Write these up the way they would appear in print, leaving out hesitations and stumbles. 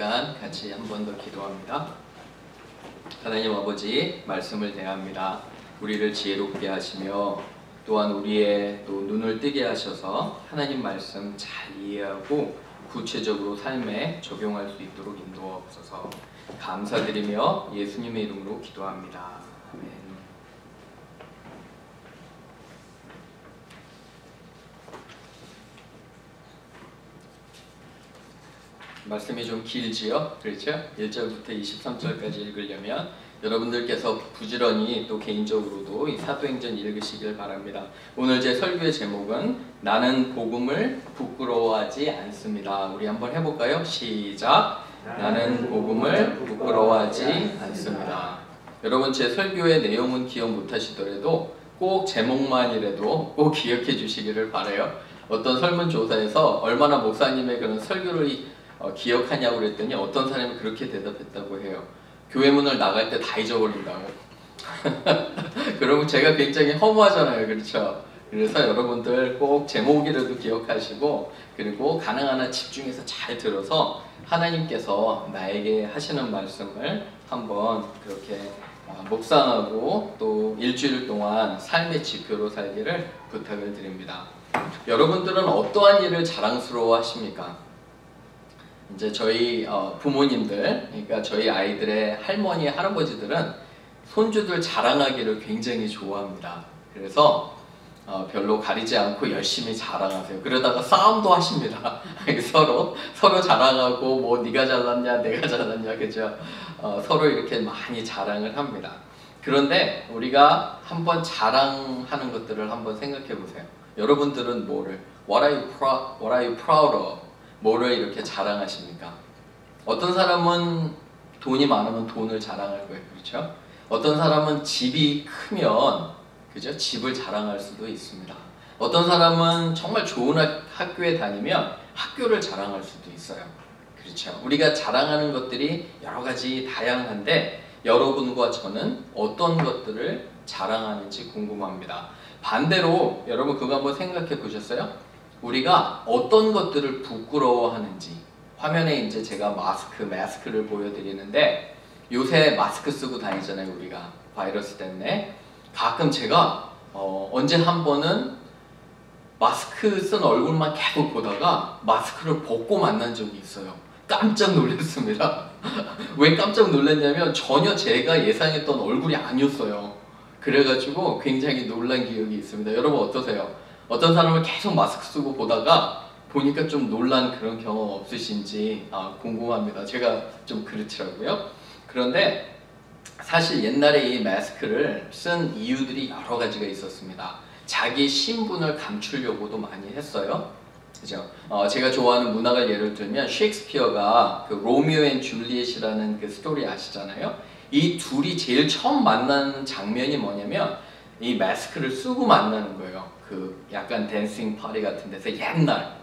잠깐 같이 한 번 더 기도합니다. 하나님 아버지, 말씀을 대합니다. 우리를 지혜롭게 하시며 또한 우리의 또 눈을 뜨게 하셔서 하나님 말씀 잘 이해하고 구체적으로 삶에 적용할 수 있도록 인도하옵소서. 감사드리며 예수님의 이름으로 기도합니다. 아멘. 말씀이 좀 길지요? 그렇죠? 1절부터 23절까지 읽으려면 여러분들께서 부지런히 또 개인적으로도 이 사도행전 읽으시길 바랍니다. 오늘 제 설교의 제목은 나는 복음을 부끄러워하지 않습니다. 우리 한번 해볼까요? 시작! 나는 복음을 부끄러워하지 않습니다. 여러분, 제 설교의 내용은 기억 못하시더라도 꼭 제목만이라도 꼭 기억해 주시기를 바라요. 어떤 설문조사에서 얼마나 목사님의 그런 설교를 기억하냐고 그랬더니 어떤 사람이 그렇게 대답했다고 해요. 교회 문을 나갈 때 다 잊어버린다고. 그러면 제가 굉장히 허무하잖아요. 그렇죠? 그래서 여러분들 꼭 제목이라도 기억하시고, 그리고 가능한 한 집중해서 잘 들어서 하나님께서 나에게 하시는 말씀을 한번 그렇게 묵상하고 또 일주일 동안 삶의 지표로 살기를 부탁을 드립니다. 여러분들은 어떠한 일을 자랑스러워 하십니까? 이제 저희 부모님들, 그러니까 저희 아이들의 할머니, 할아버지들은 손주들 자랑하기를 굉장히 좋아합니다. 그래서 별로 가리지 않고 열심히 자랑하세요. 그러다가 싸움도 하십니다. 서로 자랑하고 뭐 네가 잘났냐 내가 잘났냐, 그죠? 서로 이렇게 많이 자랑을 합니다. 그런데 우리가 한번 자랑하는 것들을 한번 생각해 보세요. 여러분들은 뭐를 What are you proud of? 뭐를 이렇게 자랑하십니까? 어떤 사람은 돈이 많으면 돈을 자랑할 거예요. 그렇죠? 어떤 사람은 집이 크면, 그죠? 집을 자랑할 수도 있습니다. 어떤 사람은 정말 좋은 학교에 다니면 학교를 자랑할 수도 있어요. 그렇죠? 우리가 자랑하는 것들이 여러 가지 다양한데 여러분과 저는 어떤 것들을 자랑하는지 궁금합니다. 반대로 여러분 그거 한번 생각해 보셨어요? 우리가 어떤 것들을 부끄러워하는지. 화면에 이제 제가 마스크를 보여드리는데 요새 마스크 쓰고 다니잖아요. 우리가 바이러스 때문에. 가끔 제가 언제 한 번은 마스크 쓴 얼굴만 계속 보다가 마스크를 벗고 만난 적이 있어요. 깜짝 놀랐습니다. 왜 깜짝 놀랐냐면 전혀 제가 예상했던 얼굴이 아니었어요. 그래가지고 굉장히 놀란 기억이 있습니다. 여러분 어떠세요? 어떤 사람을 계속 마스크 쓰고 보다가 보니까 좀 놀란 그런 경험 없으신지 궁금합니다. 제가 좀 그렇더라고요. 그런데 사실 옛날에 이 마스크를 쓴 이유들이 여러 가지가 있었습니다. 자기 신분을 감추려고도 많이 했어요. 그죠? 제가 좋아하는 문학을 예를 들면 셰익스피어가 그 로미오 앤 줄리엣이라는 그 스토리 아시잖아요. 이 둘이 제일 처음 만나는 장면이 뭐냐면 이 마스크를 쓰고 만나는 거예요. 그 약간 댄싱 파티 같은 데서 옛날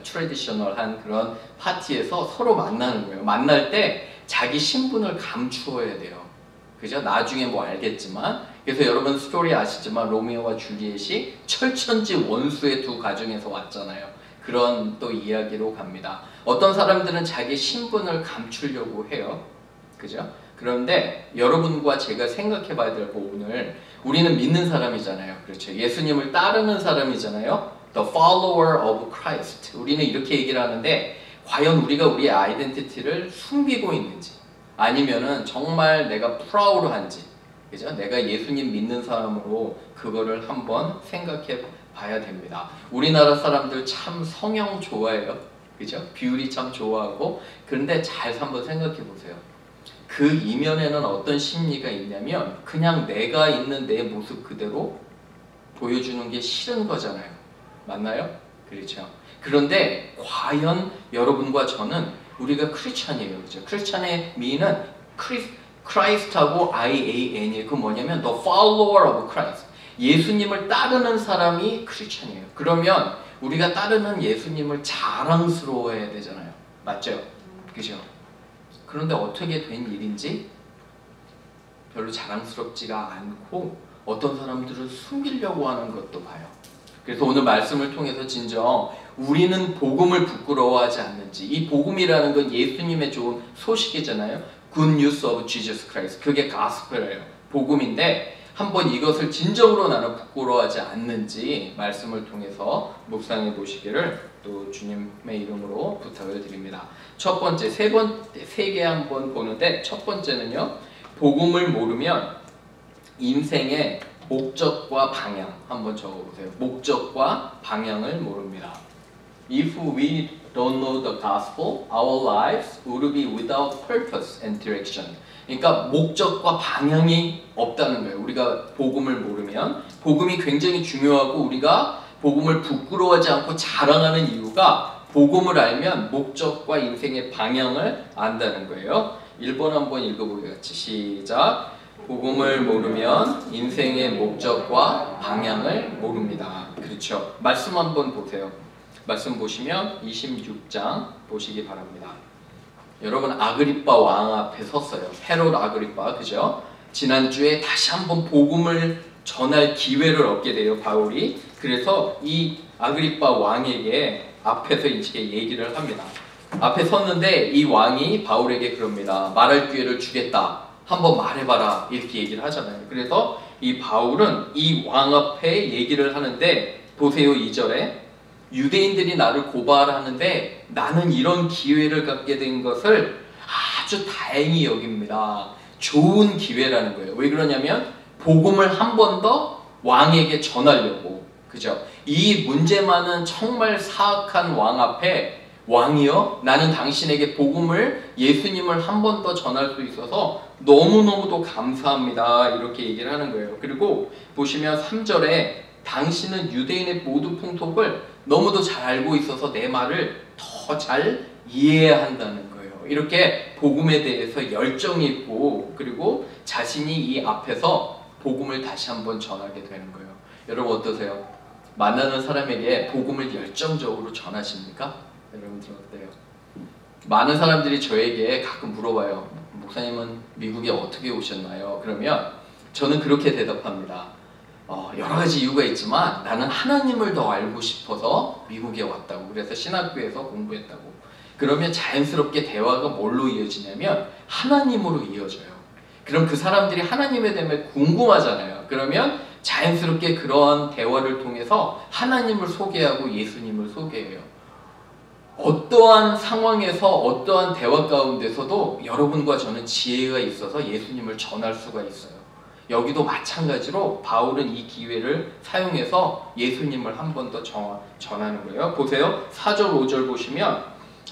트래디셔널한 그런 파티에서 서로 만나는 거예요. 만날 때 자기 신분을 감추어야 돼요. 그죠? 나중에 뭐 알겠지만. 그래서 여러분 스토리 아시지만 로미오와 줄리엣이 철천지 원수의 두 가정에서 왔잖아요. 그런 또 이야기로 갑니다. 어떤 사람들은 자기 신분을 감추려고 해요. 그죠? 그런데 여러분과 제가 생각해 봐야 될 거, 오늘 우리는 믿는 사람이잖아요. 그렇죠? 예수님을 따르는 사람이잖아요. The follower of Christ. 우리는 이렇게 얘기를 하는데 과연 우리가 우리의 아이덴티티를 숨기고 있는지, 아니면은 정말 내가 프라우드한지, 그죠? 내가 예수님 믿는 사람으로 그거를 한번 생각해 봐야 됩니다. 우리나라 사람들 참 성형 좋아해요. 그죠? 뷰티 참 좋아하고. 그런데 잘 한번 생각해 보세요. 그 이면에는 어떤 심리가 있냐면 그냥 내가 있는 내 모습 그대로 보여주는 게 싫은 거잖아요. 맞나요? 그렇죠. 그런데 과연 여러분과 저는 우리가 크리스찬이에요. 그죠? 크리스찬의 미는 크라이스트하고 IAN이에요. 그 뭐냐면 the follower of Christ. 예수님을 따르는 사람이 크리스찬이에요. 그러면 우리가 따르는 예수님을 자랑스러워해야 되잖아요. 맞죠? 그죠? 그런데 어떻게 된 일인지 별로 자랑스럽지가 않고 어떤 사람들은 숨기려고 하는 것도 봐요. 그래서 오늘 말씀을 통해서 진정 우리는 복음을 부끄러워하지 않는지, 이 복음이라는 건 예수님의 좋은 소식이잖아요. Good news of Jesus Christ. 그게 가스펠이에요. 복음인데 한번 이것을 진정으로 나는 부끄러워하지 않는지 말씀을 통해서 묵상해 보시기를 또 주님의 이름으로 부탁을 드립니다. 첫 번째, 세 개 한번 보는데 첫 번째는요. 복음을 모르면 인생의 목적과 방향 한번 적어보세요. 목적과 방향을 모릅니다. If we don't know the gospel, our lives would be without purpose and direction. 그러니까 목적과 방향이 없다는 거예요. 우리가 복음을 모르면 복음이 굉장히 중요하고 우리가 복음을 부끄러워하지 않고 자랑하는 이유가 복음을 알면 목적과 인생의 방향을 안다는 거예요. 1번 한번 읽어보게요. 같이 시작. 복음을 모르면 인생의 목적과 방향을 모릅니다. 그렇죠. 말씀 한번 보세요. 말씀 보시면 26장 보시기 바랍니다. 여러분 아그리빠 왕 앞에 섰어요. 헤롯 아그리빠, 그죠? 지난주에 다시 한번 복음을 전할 기회를 얻게 돼요, 바울이. 그래서 이 아그리빠 왕에게 앞에서 이렇게 얘기를 합니다. 앞에 섰는데 이 왕이 바울에게 그럽니다. 말할 기회를 주겠다. 한번 말해봐라. 이렇게 얘기를 하잖아요. 그래서 이 바울은 이 왕 앞에 얘기를 하는데 보세요, 2절에. 유대인들이 나를 고발하는데 나는 이런 기회를 갖게 된 것을 아주 다행히 여깁니다. 좋은 기회라는 거예요. 왜 그러냐면 복음을 한 번 더 왕에게 전하려고. 그죠? 이 문제 많은 정말 사악한 왕 앞에 왕이여 나는 당신에게 복음을 예수님을 한 번 더 전할 수 있어서 너무너무도 감사합니다. 이렇게 얘기를 하는 거예요. 그리고 보시면 3절에 당신은 유대인의 모든 풍속을 너무도 잘 알고 있어서 내 말을 더 잘 이해해야 한다는 거예요. 이렇게 복음에 대해서 열정이 있고 그리고 자신이 이 앞에서 복음을 다시 한번 전하게 되는 거예요. 여러분 어떠세요? 만나는 사람에게 복음을 열정적으로 전하십니까? 여러분들 어때요? 많은 사람들이 저에게 가끔 물어봐요. 목사님은 미국에 어떻게 오셨나요? 그러면 저는 그렇게 대답합니다. 여러 가지 이유가 있지만 나는 하나님을 더 알고 싶어서 미국에 왔다고. 그래서 신학교에서 공부했다고. 그러면 자연스럽게 대화가 뭘로 이어지냐면 하나님으로 이어져요. 그럼 그 사람들이 하나님에 대해 궁금하잖아요. 그러면 자연스럽게 그러한 대화를 통해서 하나님을 소개하고 예수님을 소개해요. 어떠한 상황에서 어떠한 대화 가운데서도 여러분과 저는 지혜가 있어서 예수님을 전할 수가 있어요. 여기도 마찬가지로 바울은 이 기회를 사용해서 예수님을 한 번 더 전하는 거예요. 보세요. 4절 5절 보시면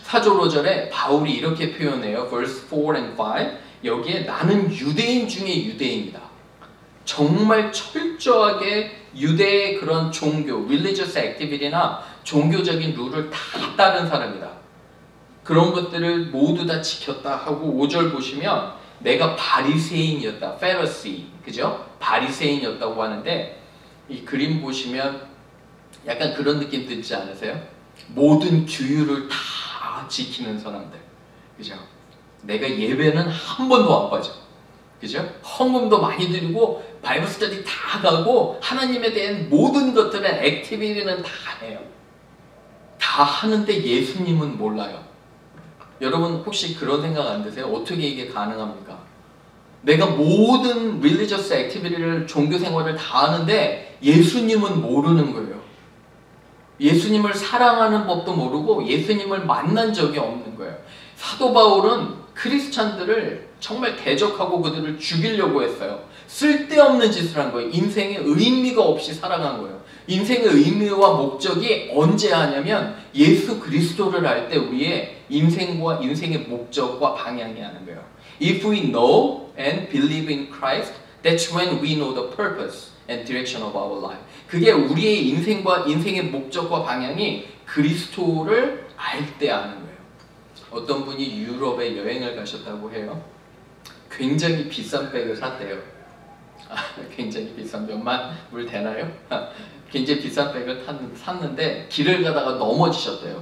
4절 5절에 바울이 이렇게 표현해요. verse 4 and 5 여기에 나는 유대인 중에 유대인이다. 정말 철저하게 유대의 그런 종교, religious activity나 종교적인 룰을 다 따른 사람이다. 그런 것들을 모두 다 지켰다 하고 5절 보시면 내가 바리새인이었다. 페리시, 그죠? 바리새인이었다고 하는데 이 그림 보시면 약간 그런 느낌 들지 않으세요? 모든 규율을 다 지키는 사람들, 그죠? 내가 예배는 한 번도 안 빠져, 그죠? 헌금도 많이 드리고 바이블 스터디 다 가고 하나님에 대한 모든 것들은 액티비티는 다 해요. 다 하는데 예수님은 몰라요. 여러분 혹시 그런 생각 안 드세요? 어떻게 이게 가능합니까? 내가 모든 religious activity를 종교 생활을 다 하는데 예수님은 모르는 거예요. 예수님을 사랑하는 법도 모르고 예수님을 만난 적이 없는 거예요. 사도 바울은 크리스찬들을 정말 대적하고 그들을 죽이려고 했어요. 쓸데없는 짓을 한 거예요. 인생에 의미가 없이 살아간 거예요. 인생의 의미와 목적이 언제 하냐면 예수 그리스도를 알 때 우리의 인생과 인생의 목적과 방향이 하는 거예요. If we know and believe in Christ, that's when we know the purpose and direction of our life. 그게 우리의 인생과 인생의 목적과 방향이 그리스도를 알 때 아는 거예요. 어떤 분이 유럽에 여행을 가셨다고 해요. 굉장히 비싼 백을 샀대요. 굉장히 비싼 몇만 불 되나요? 굉장히 비싼 백을 샀는데 길을 가다가 넘어지셨대요.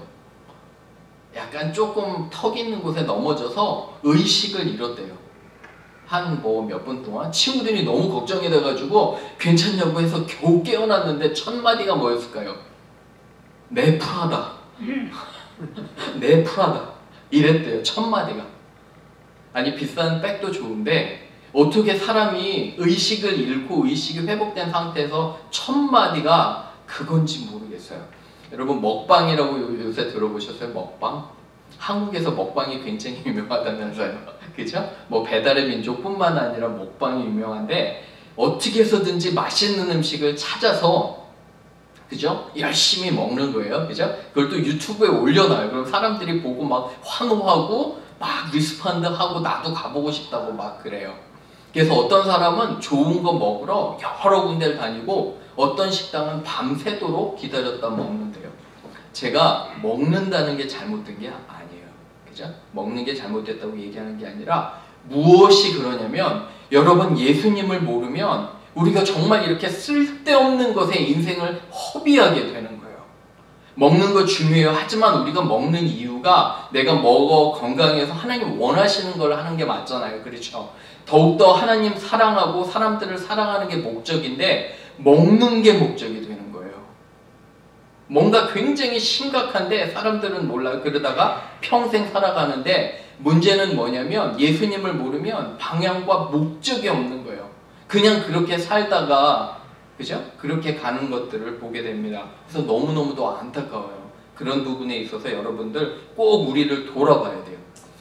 약간 조금 턱 있는 곳에 넘어져서 의식을 잃었대요. 한 뭐 몇 분 동안 친구들이 너무 걱정이 돼가지고 괜찮냐고 해서 겨우 깨어났는데 첫 마디가 뭐였을까요? 내 프라다. 내 프라다. 이랬대요. 첫 마디가. 아니 비싼 백도 좋은데 어떻게 사람이 의식을 잃고 의식이 회복된 상태에서 첫 마디가 그건지 모르겠어요. 여러분 먹방이라고 요새 들어보셨어요? 먹방? 한국에서 먹방이 굉장히 유명하다면서요. 그죠? 뭐 배달의 민족뿐만 아니라 먹방이 유명한데 어떻게 해서든지 맛있는 음식을 찾아서 그죠? 열심히 먹는 거예요. 그죠? 그걸 또 유튜브에 올려놔요. 그럼 사람들이 보고 막 환호하고 막 리스폰드 하고 나도 가보고 싶다고 막 그래요. 그래서 어떤 사람은 좋은 거 먹으러 여러 군데를 다니고 어떤 식당은 밤새도록 기다렸다 먹는데요. 제가 먹는다는 게 잘못된 게 아니에요. 그죠? 먹는 게 잘못됐다고 얘기하는 게 아니라 무엇이 그러냐면 여러분 예수님을 모르면 우리가 정말 이렇게 쓸데없는 것에 인생을 허비하게 되는 거예요. 먹는 거 중요해요. 하지만 우리가 먹는 이유가 내가 먹어 건강해서 하나님 원하시는 걸 하는 게 맞잖아요. 그렇죠? 더욱더 하나님 사랑하고 사람들을 사랑하는 게 목적인데 먹는 게 목적이 되는 거예요. 뭔가 굉장히 심각한데 사람들은 몰라요. 그러다가 평생 살아가는데 문제는 뭐냐면 예수님을 모르면 방향과 목적이 없는 거예요. 그냥 그렇게 살다가 그죠? 그렇게 가는 것들을 보게 됩니다. 그래서 너무너무도 안타까워요. 그런 부분에 있어서 여러분들 꼭 우리를 돌아봐야 돼요.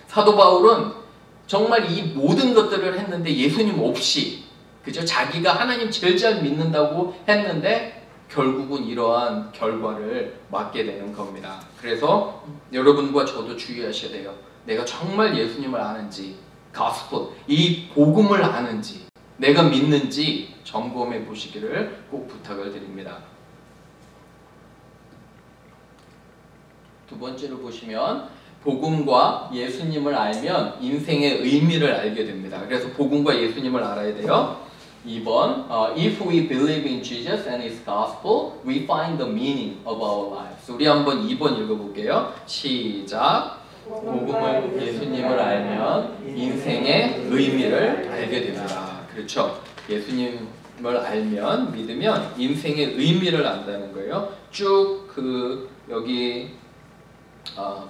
사도 바울은 정말 이 모든 것들을 했는데 예수님 없이 그죠? 자기가 하나님 제일 잘 믿는다고 했는데 결국은 이러한 결과를 맞게 되는 겁니다. 그래서 여러분과 저도 주의하셔야 돼요. 내가 정말 예수님을 아는지, 가스펠, 이 복음을 아는지, 내가 믿는지 점검해 보시기를 꼭 부탁을 드립니다. 두 번째로 보시면 복음과 예수님을 알면 인생의 의미를 알게 됩니다. 그래서 복음과 예수님을 알아야 돼요. 2번, if we believe in Jesus and His gospel, we find the meaning of our lives. 우리 한번 2번 읽어볼게요. 시작. 복음을 예수님을 알면 인생의 의미를 알게 됩니다. 그렇죠. 예수님을 알면 믿으면 인생의 의미를 안다는 거예요. 쭉 여기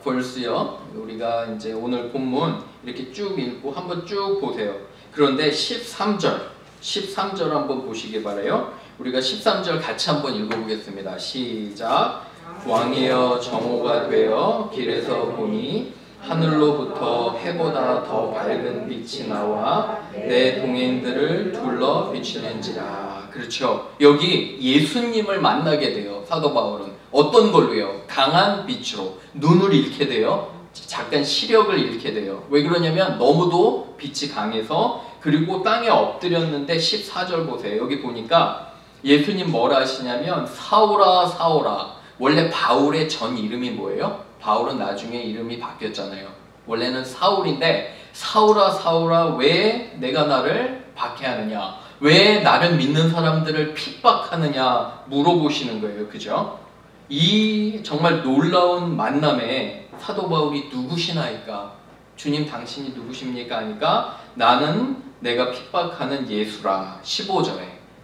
벌스요. 우리가 이제 오늘 본문 이렇게 쭉 읽고 한번 쭉 보세요. 그런데 13절 한번 보시기 바라요. 우리가 13절 같이 한번 읽어보겠습니다. 시작. 왕이여 정오가 되어 길에서 보니 하늘로부터 해보다 더 밝은 빛이 나와 내 동행들을 둘러 비추는지라. 그렇죠. 여기 예수님을 만나게 돼요. 사도 바울은 어떤 걸로요? 강한 빛으로 눈을 잃게 돼요. 잠깐 시력을 잃게 돼요. 왜 그러냐면 너무도 빛이 강해서. 그리고 땅에 엎드렸는데 14절 보세요. 여기 보니까 예수님 뭐라 하시냐면 사울아 사울아. 원래 바울의 전 이름이 뭐예요? 바울은 나중에 이름이 바뀌었잖아요. 원래는 사울인데 사울아 사울아 왜 내가 나를 박해하느냐? 왜 나를 믿는 사람들을 핍박하느냐 물어보시는 거예요. 그죠? 이 정말 놀라운 만남에 사도 바울이 누구시나이까? 주님 당신이 누구십니까? 하니까 나는 내가 핍박하는 예수라. 15절에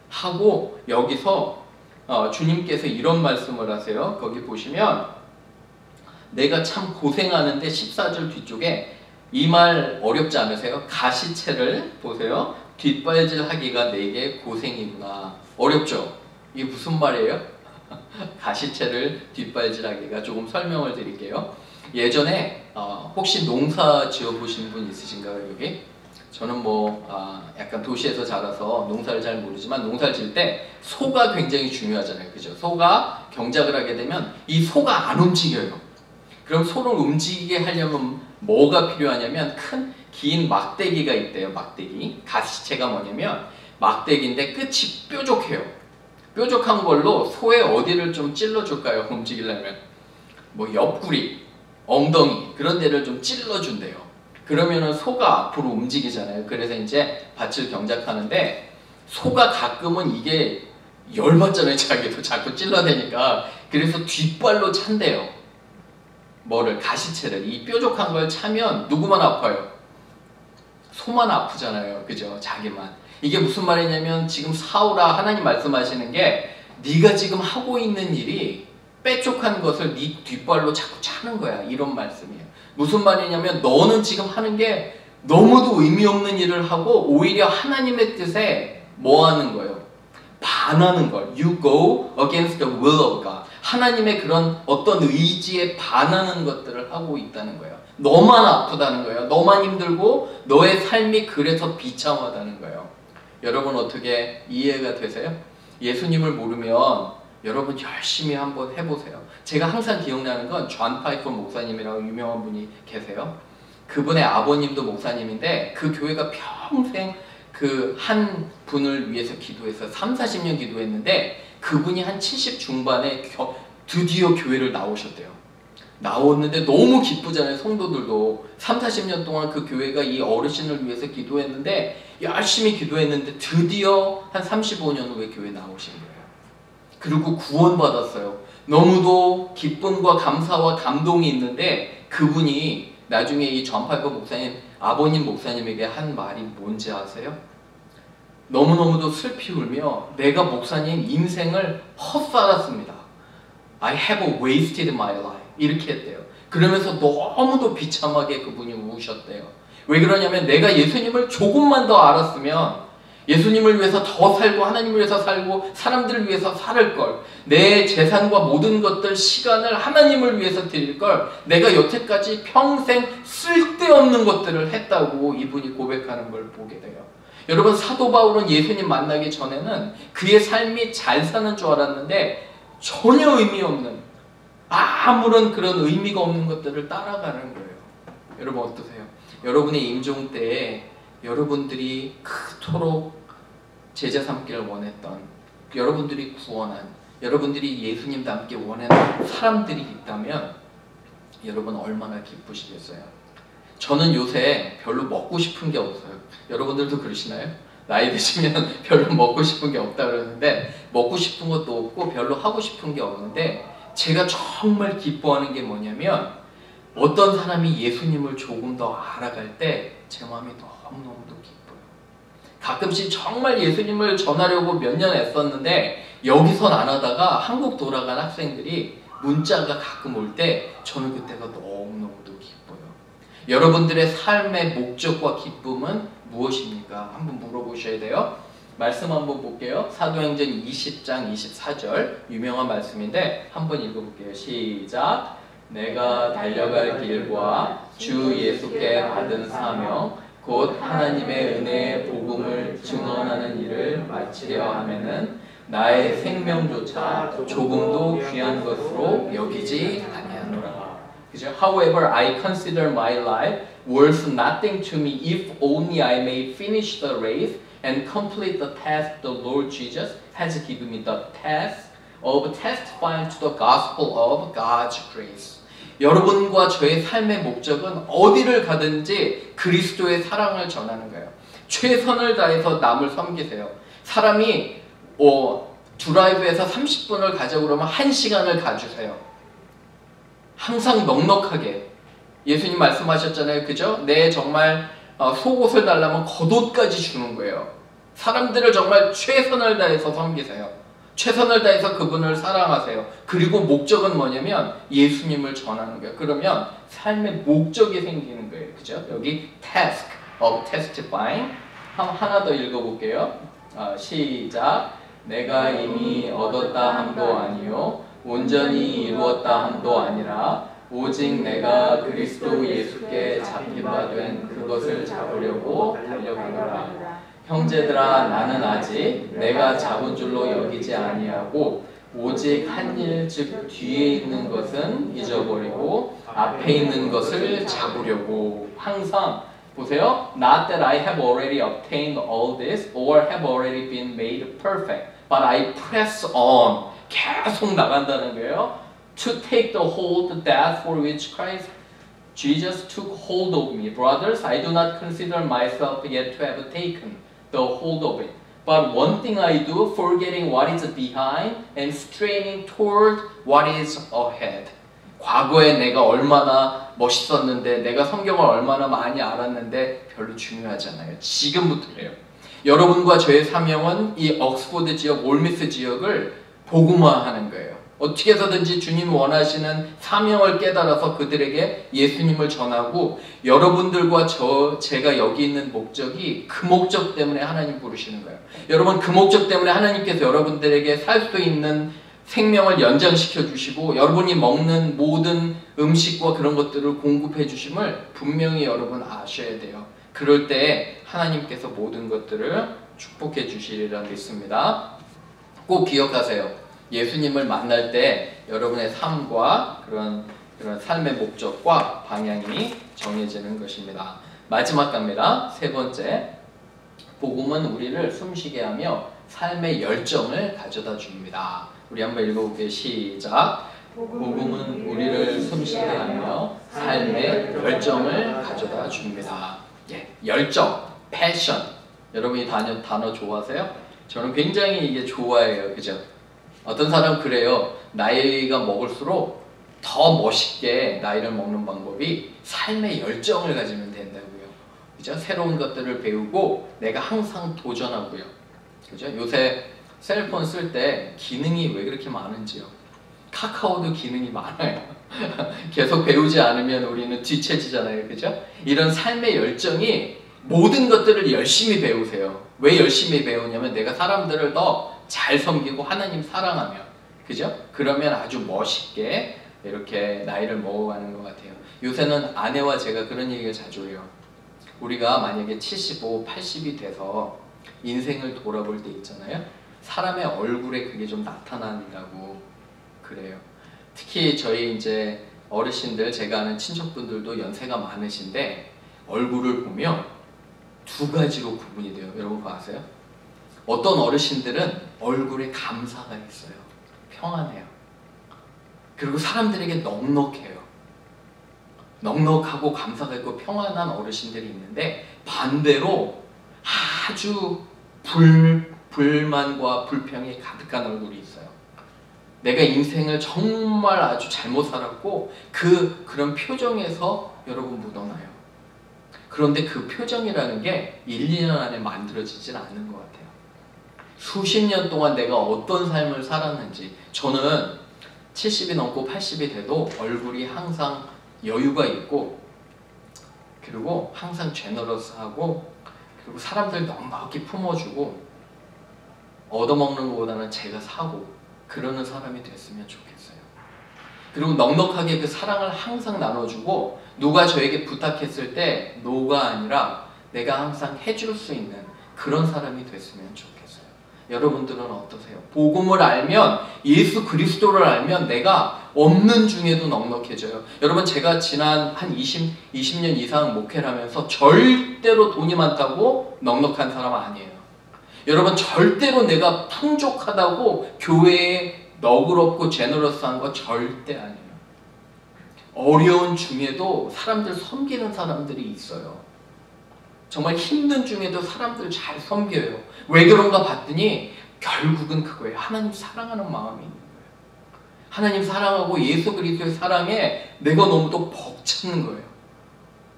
하고 여기서 주님께서 이런 말씀을 하세요. 거기 보시면 내가 참 고생하는데 14절 뒤쪽에 이 말 어렵지 않으세요? 가시채를 보세요. 뒷발질하기가 내게 고생이구나. 어렵죠? 이게 무슨 말이에요? 가시채를 뒷발질하기가 조금 설명을 드릴게요. 예전에 혹시 농사 지어보신 분 있으신가요? 여기? 저는 약간 도시에서 자라서 농사를 잘 모르지만 농사를 지을 때 소가 굉장히 중요하잖아요. 그죠? 소가 경작을 하게 되면 이 소가 안 움직여요. 그럼 소를 움직이게 하려면 뭐가 필요하냐면 긴 막대기가 있대요. 막대기. 가시채가 뭐냐면 막대기인데 끝이 뾰족해요. 뾰족한 걸로 소의 어디를 좀 찔러줄까요? 움직이려면 옆구리, 엉덩이 그런 데를 좀 찔러준대요. 그러면은 소가 앞으로 움직이잖아요. 그래서 이제 밭을 경작하는데 소가 가끔은 이게 열받잖아요. 자기도 자꾸 찔러대니까. 그래서 뒷발로 찬대요. 가시채를. 이 뾰족한 걸 차면 누구만 아파요? 소만 아프잖아요. 그죠? 자기만. 이게 무슨 말이냐면 지금 사울아 하나님 말씀하시는 게 네가 지금 하고 있는 일이 빼쪽한 것을 네 뒷발로 자꾸 차는 거야. 이런 말씀이에요. 무슨 말이냐면 너는 지금 하는 게 너무도 의미 없는 일을 하고 오히려 하나님의 뜻에 뭐 하는 거예요? 반하는 걸. You go against the will of God. 하나님의 그런 어떤 의지에 반하는 것들을 하고 있다는 거예요. 너만 아프다는 거예요. 너만 힘들고 너의 삶이 그래서 비참하다는 거예요. 여러분 어떻게 이해가 되세요? 예수님을 모르면 여러분 열심히 한번 해보세요. 제가 항상 기억나는 건 존 파이퍼 목사님이라고 유명한 분이 계세요. 그분의 아버님도 목사님인데 그 교회가 평생 그 한 분을 위해서 기도해서 30-40년 기도했는데 그분이 한 70 중반에 드디어 교회를 나오셨대요. 나왔는데 너무 기쁘잖아요. 성도들도 30-40년 동안 그 교회가 이 어르신을 위해서 기도했는데 열심히 기도했는데 드디어 한 35년 후에 교회 나오신 거예요. 그리고 구원받았어요. 너무도 기쁨과 감사와 감동이 있는데 그분이 나중에 이 존 파이퍼 목사님 아버님 목사님에게 한 말이 뭔지 아세요? 너무너무도 슬피 울며 내가 목사님 인생을 헛살았습니다. I have wasted my life. 이렇게 했대요. 그러면서 너무도 비참하게 그분이 우셨대요. 왜 그러냐면 내가 예수님을 조금만 더 알았으면 예수님을 위해서 더 살고 하나님을 위해서 살고 사람들을 위해서 살 걸, 내 재산과 모든 것들 시간을 하나님을 위해서 드릴 걸 내가 여태까지 평생 쓸데없는 것들을 했다고 이분이 고백하는 걸 보게 돼요. 여러분 사도 바울은 예수님 만나기 전에는 그의 삶이 잘 사는 줄 알았는데 전혀 의미 없는 아무런 그런 의미가 없는 것들을 따라가는 거예요. 여러분 어떠세요? 여러분의 임종 때에 여러분들이 그토록 제자 삼기를 원했던 여러분들이 구원한 여러분들이 예수님 닮기 원하는 사람들이 있다면 여러분 얼마나 기쁘시겠어요? 저는 요새 별로 먹고 싶은 게 없어요. 여러분들도 그러시나요? 나이 드시면 별로 먹고 싶은 게 없다 그러는데 먹고 싶은 것도 없고 별로 하고 싶은 게 없는데 제가 정말 기뻐하는 게 뭐냐면 어떤 사람이 예수님을 조금 더 알아갈 때 제 마음이 너무너무도 기뻐요. 가끔씩 정말 예수님을 전하려고 몇 년 애썼는데 여기선 안 하다가 한국 돌아간 학생들이 문자가 가끔 올 때 저는 그때가 너무너무도 기뻐요. 여러분들의 삶의 목적과 기쁨은 무엇입니까? 한번 물어보셔야 돼요. 말씀 한번 볼게요. 사도행전 20장 24절 유명한 말씀인데 한번 읽어볼게요. 시작. 내가 달려갈 길과 주 예수께 받은 사명 곧 하나님의 은혜의 복음을 증언하는 일을 마치려 하면은 나의 생명조차 조금도 귀한 것으로 여기지 아니하노라. 그죠? However, I consider my life worth nothing to me if only I may finish the race and complete the task the Lord Jesus has given me, the task of testifying to the gospel of God's grace. 여러분과 저의 삶의 목적은 어디를 가든지 그리스도의 사랑을 전하는 거예요. 최선을 다해서 남을 섬기세요. 사람이 드라이브에서 30분을 가자고 그러면 1시간을 가주세요. 항상 넉넉하게. 예수님 말씀하셨잖아요. 그죠? 내 정말 속옷을 달라면 겉옷까지 주는 거예요. 사람들을 정말 최선을 다해서 섬기세요. 최선을 다해서 그분을 사랑하세요. 그리고 목적은 뭐냐면 예수님을 전하는 거예요. 그러면 삶의 목적이 생기는 거예요. 그죠? 여기 task of testifying. 하나 더 읽어볼게요. 시작. 내가 이미 얻었다 함도 아니요 온전히 이루었다 함도 아니라 오직 내가 그리스도 예수께 잡힌 바 된 그것을 잡으려고 달려가노라. 형제들아 나는 아직 내가 잡은 줄로 여기지 아니하고 오직 한 일 즉 뒤에 있는 것은 잊어버리고 앞에 있는 것을 잡으려고. 항상 보세요. Not that I have already obtained all this or have already been made perfect, but I press on. 계속 나간다는 거예요. To take the hold that for which Christ Jesus took hold of me. Brothers, I do not consider myself yet to have taken the hold of it. But one thing I do, forgetting what is behind and straining toward what is ahead. 과거에 내가 얼마나 멋있었는데, 내가 성경을 얼마나 많이 알았는데 별로 중요하지 않아요. 지금부터예요. 여러분과 저의 사명은 이 옥스포드 지역, 올미스 지역을 복음화하는 거예요. 어떻게 해서든지 주님 원하시는 사명을 깨달아서 그들에게 예수님을 전하고, 여러분들과 제가 여기 있는 목적이 그 목적 때문에 하나님 부르시는 거예요. 여러분, 그 목적 때문에 하나님께서 여러분들에게 살 수 있는 생명을 연장시켜 주시고 여러분이 먹는 모든 음식과 그런 것들을 공급해 주심을 분명히 여러분 아셔야 돼요. 그럴 때 하나님께서 모든 것들을 축복해 주시리라 믿습니다. 꼭 기억하세요. 예수님을 만날 때 여러분의 삶과 그런 삶의 목적과 방향이 정해지는 것입니다. 마지막 갑니다. 세 번째, 복음은 우리를 숨쉬게 하며 삶의 열정을 가져다 줍니다. 우리 한번 읽어볼게요. 시작. 복음은 우리를 숨쉬게 하며 삶의 열정을 가져다 줍니다. 예, 열정, 패션. 여러분이 단어 좋아하세요? 저는 굉장히 이게 좋아해요. 그죠? 어떤 사람은 그래요. 나이가 먹을수록 더 멋있게 나이를 먹는 방법이 삶의 열정을 가지면 된다고요. 그죠? 새로운 것들을 배우고 내가 항상 도전하고요. 그죠? 요새 셀폰 쓸 때 기능이 왜 그렇게 많은지요. 카카오도 기능이 많아요. 계속 배우지 않으면 우리는 뒤처지잖아요. 그죠? 이런 삶의 열정이 모든 것들을 열심히 배우세요. 왜 열심히 배우냐면 내가 사람들을 더 잘 섬기고 하나님 사랑하며, 그죠? 그러면 아주 멋있게 이렇게 나이를 먹어가는 것 같아요. 요새는 아내와 제가 그런 얘기를 자주 해요. 우리가 만약에 75, 80이 돼서 인생을 돌아볼 때 있잖아요. 사람의 얼굴에 그게 좀 나타난다고 그래요. 특히 저희 이제 어르신들, 제가 아는 친척분들도 연세가 많으신데 얼굴을 보면 두 가지로 구분이 돼요. 여러분 그거 아세요? 어떤 어르신들은 얼굴에 감사가 있어요. 평안해요. 그리고 사람들에게 넉넉해요. 넉넉하고 감사가 있고 평안한 어르신들이 있는데, 반대로 아주 불만과 불평이 가득한 얼굴이 있어요. 내가 인생을 정말 아주 잘못 살았고 그런 표정에서 여러분 묻어나요. 그런데 그 표정이라는 게 1, 2년 안에 만들어지진 않는 것 같아요. 수십 년 동안 내가 어떤 삶을 살았는지, 저는 70이 넘고 80이 돼도 얼굴이 항상 여유가 있고, 그리고 항상 제너러스하고, 그리고 사람들 넉넉히 품어주고, 얻어먹는 것보다는 제가 사고 그러는 사람이 됐으면 좋겠어요. 그리고 넉넉하게 그 사랑을 항상 나눠주고, 누가 저에게 부탁했을 때 노가 아니라 내가 항상 해줄 수 있는 그런 사람이 됐으면 좋겠어요. 여러분들은 어떠세요? 복음을 알면, 예수 그리스도를 알면 내가 없는 중에도 넉넉해져요. 여러분, 제가 지난 한 20년 이상 목회를 하면서 절대로 돈이 많다고 넉넉한 사람 아니에요. 여러분, 절대로 내가 풍족하다고 교회에 너그럽고 제너러스한 거 절대 아니에요. 어려운 중에도 사람들 섬기는 사람들이 있어요. 정말 힘든 중에도 사람들 잘 섬겨요. 왜 그런가 봤더니 결국은 그거예요. 하나님 사랑하는 마음이 있는 거예요. 하나님 사랑하고 예수 그리스도의 사랑에 내가 너무 또 벅차는 거예요.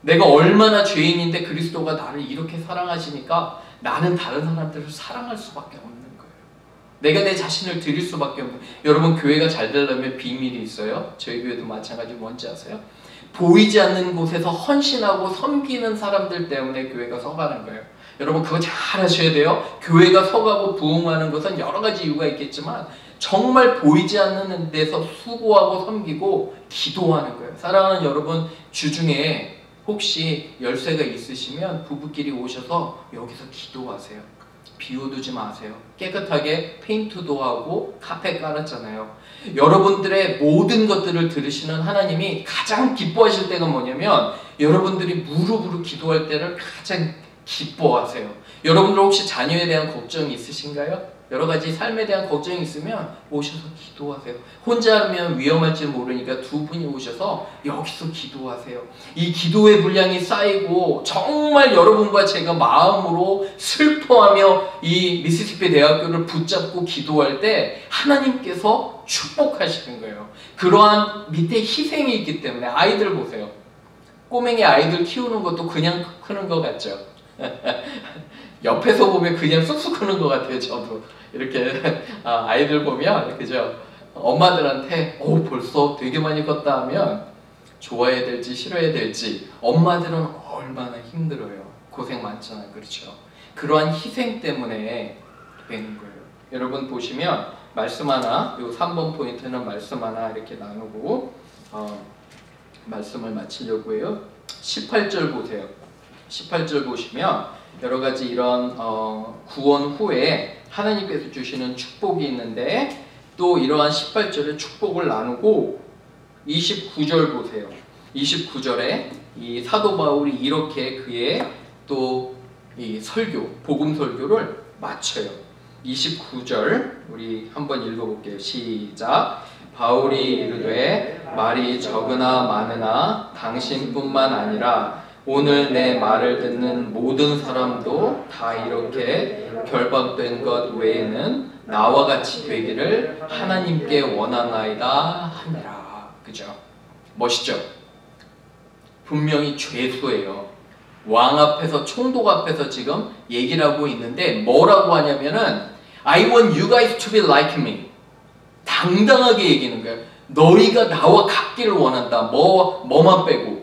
내가 얼마나 죄인인데 그리스도가 나를 이렇게 사랑하시니까 나는 다른 사람들을 사랑할 수밖에 없는 거예요. 내가 내 자신을 드릴 수밖에 없는 거예요. 여러분, 교회가 잘 되려면 비밀이 있어요. 저희 교회도 마찬가지. 뭔지 아세요? 보이지 않는 곳에서 헌신하고 섬기는 사람들 때문에 교회가 서가는 거예요. 여러분, 그거 잘 하셔야 돼요. 교회가 서가고 부흥하는 것은 여러 가지 이유가 있겠지만 정말 보이지 않는 데서 수고하고 섬기고 기도하는 거예요. 사랑하는 여러분, 주중에 혹시 열쇠가 있으시면 부부끼리 오셔서 여기서 기도하세요. 비워두지 마세요. 깨끗하게 페인트도 하고 카페 깔았잖아요. 여러분들의 모든 것들을 들으시는 하나님이 가장 기뻐하실 때가 뭐냐면 여러분들이 무릎으로 기도할 때를 가장 기뻐하세요. 여러분들 혹시 자녀에 대한 걱정이 있으신가요? 여러 가지 삶에 대한 걱정이 있으면 오셔서 기도하세요. 혼자 하면 위험할지 모르니까 두 분이 오셔서 여기서 기도하세요. 이 기도의 분량이 쌓이고 정말 여러분과 제가 마음으로 슬퍼하며 이 미시시피 대학교를 붙잡고 기도할 때 하나님께서 축복하시는 거예요. 그러한 밑에 희생이 있기 때문에 아이들 보세요. 꼬맹이 아이들 키우는 것도 그냥 크는 것 같죠. 옆에서 보면 그냥 쑥쑥 크는 것 같아요. 저도 이렇게 아이들 보면 그죠? 엄마들한테 벌써 되게 많이 컸다 하면 좋아해야 될지 싫어해야 될지 엄마들은 얼마나 힘들어요. 고생 많잖아요. 그렇죠? 그러한 희생 때문에 되는 거예요. 여러분 보시면 말씀 하나, 요 3번 포인트는 말씀 하나 이렇게 나누고 말씀을 마치려고 해요. 18절 보세요. 18절 보시면 여러 가지 이런 구원 후에 하나님께서 주시는 축복이 있는데 또 이러한 18절의 축복을 나누고 29절 보세요. 29절에 이 사도 바울이 이렇게 그의 또 이 설교, 복음 설교를 마쳐요. 29절 우리 한번 읽어볼게요. 시작. 바울이 이르되 말이 적으나 많으나 당신뿐만 아니라 오늘 내 말을 듣는 모든 사람도 다 이렇게 결박된 것 외에는 나와 같이 되기를 하나님께 원하나이다 하니라. 그죠? 멋있죠? 분명히 죄수예요. 왕 앞에서, 총독 앞에서 지금 얘기를 하고 있는데 뭐라고 하냐면은 I want you guys to be like me. 당당하게 얘기하는 거예요. 너희가 나와 같기를 원한다. 뭐만 빼고.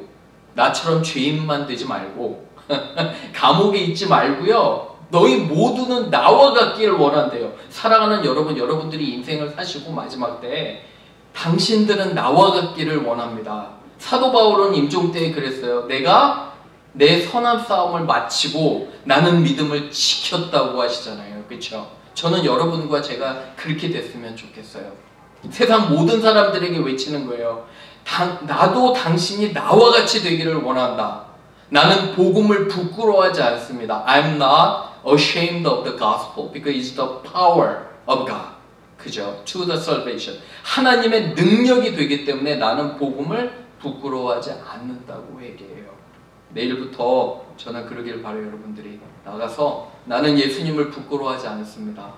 나처럼 죄인만 되지 말고 감옥에 있지 말고요. 너희 모두는 나와 같기를 원한대요. 사랑하는 여러분, 여러분들이 인생을 사시고 마지막 때 당신들은 나와 같기를 원합니다. 사도 바울은 임종 때에 그랬어요. 내가 내 선한 싸움을 마치고 나는 믿음을 지켰다고 하시잖아요. 그렇죠? 저는 여러분과 제가 그렇게 됐으면 좋겠어요. 세상 모든 사람들에게 외치는 거예요. 나도 당신이 나와 같이 되기를 원한다. 나는 복음을 부끄러워하지 않습니다. I'm not ashamed of the gospel because it's the power of God. 그죠? To the salvation. 하나님의 능력이 되기 때문에 나는 복음을 부끄러워하지 않는다고 얘기해요. 내일부터 저는 그러길 바라요. 여러분들이 나가서 나는 예수님을 부끄러워하지 않습니다.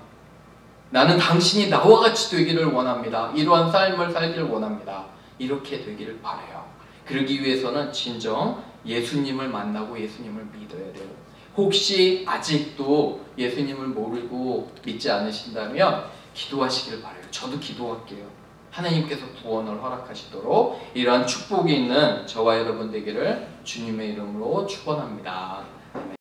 나는 당신이 나와 같이 되기를 원합니다. 이러한 삶을 살기를 원합니다. 이렇게 되기를 바라요. 그러기 위해서는 진정 예수님을 만나고 예수님을 믿어야 돼요. 혹시 아직도 예수님을 모르고 믿지 않으신다면 기도하시길 바라요. 저도 기도할게요. 하나님께서 구원을 허락하시도록 이러한 축복이 있는 저와 여러분 되기를 주님의 이름으로 축원합니다.